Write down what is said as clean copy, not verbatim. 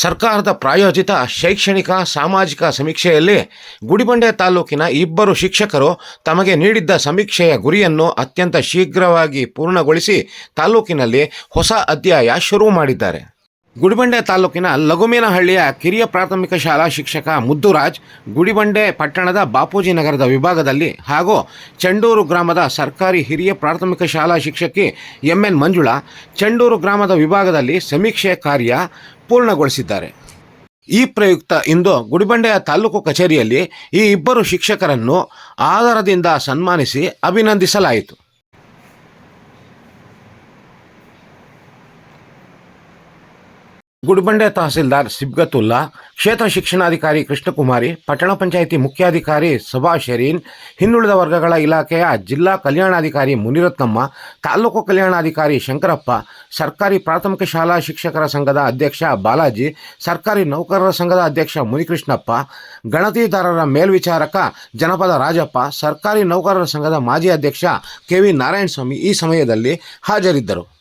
ಸರ್ಕಾರದ ಪ್ರಾಯೋಜಿತ ಶೈಕ್ಷಣಿಕ ಸಾಮಾಜಿಕ ಸಮೀಕ್ಷೆಯಲ್ಲಿ ಗುಡಿಬಂಡೆ ತಾಲೂಕಿನ ಇಬ್ಬರು ಶಿಕ್ಷಕರು ತಮಗೆ ನೀಡಿದ್ದ ಸಮೀಕ್ಷೆಯ ಗುರಿಯನ್ನು ಅತ್ಯಂತ ಶೀಘ್ರವಾಗಿ ಪೂರ್ಣಗೊಳಿಸಿ ತಾಲೂಕಿನಲ್ಲಿ ಹೊಸ ಅಧ್ಯಾಯ ಶುರು ಮಾಡಿದ್ದಾರೆ. ಗುಡಿಬಂಡೆ ತಾಲೂಕಿನ ಲಗುಮೇನಹಳ್ಳಿಯ ಕಿರಿಯ ಪ್ರಾಥಮಿಕ ಶಾಲಾ ಶಿಕ್ಷಕ ಮುದ್ದುರಾಜ್, ಗುಡಿಬಂಡೆ ಪಟ್ಟಣದ ಬಾಪೂಜಿ ನಗರದ ವಿಭಾಗದಲ್ಲಿ ಹಾಗೂ ಚಂಡೂರು ಗ್ರಾಮದ ಸರ್ಕಾರಿ ಹಿರಿಯ ಪ್ರಾಥಮಿಕ ಶಾಲಾ ಶಿಕ್ಷಕಿ ಎನ್ ಮಂಜುಳಾ ಚಂಡೂರು ಗ್ರಾಮದ ವಿಭಾಗದಲ್ಲಿ ಸಮೀಕ್ಷೆ ಕಾರ್ಯ ಪೂರ್ಣಗೊಳಿಸಿದ್ದಾರೆ. ಈ ಪ್ರಯುಕ್ತ ಇಂದು ಗುಡಿಬಂಡೆಯ ತಾಲೂಕು ಕಚೇರಿಯಲ್ಲಿ ಈ ಇಬ್ಬರು ಶಿಕ್ಷಕರನ್ನು ಆದರದಿಂದ ಸನ್ಮಾನಿಸಿ ಅಭಿನಂದಿಸಲಾಯಿತು. ಗುಡಿಬಂಡೆ ತಹಸೀಲ್ದಾರ್ ಸಿಬ್ಗತುಲ್ಲಾ, ಕ್ಷೇತ್ರ ಶಿಕ್ಷಣಾಧಿಕಾರಿ ಕೃಷ್ಣಕುಮಾರಿ, ಪಟ್ಟಣ ಪಂಚಾಯಿತಿ ಮುಖ್ಯಾಧಿಕಾರಿ ಸಭಾ ಶರೀನ್, ಹಿಂದುಳಿದ ವರ್ಗಗಳ ಇಲಾಖೆಯ ಜಿಲ್ಲಾ ಕಲ್ಯಾಣಾಧಿಕಾರಿ ಮುನಿರತ್ನಮ್ಮ, ತಾಲೂಕು ಕಲ್ಯಾಣಾಧಿಕಾರಿ ಶಂಕರಪ್ಪ, ಸರ್ಕಾರಿ ಪ್ರಾಥಮಿಕ ಶಾಲಾ ಶಿಕ್ಷಕರ ಸಂಘದ ಅಧ್ಯಕ್ಷ ಬಾಲಾಜಿ, ಸರ್ಕಾರಿ ನೌಕರರ ಸಂಘದ ಅಧ್ಯಕ್ಷ ಮುನಿಕೃಷ್ಣಪ್ಪ, ಗಣತಿದಾರರ ಮೇಲ್ವಿಚಾರಕ ಜನಪದ ರಾಜಪ್ಪ, ಸರ್ಕಾರಿ ನೌಕರರ ಸಂಘದ ಮಾಜಿ ಅಧ್ಯಕ್ಷ ಕೆ ವಿ ನಾರಾಯಣಸ್ವಾಮಿ ಈ ಸಮಯದಲ್ಲಿ ಹಾಜರಿದ್ದರು.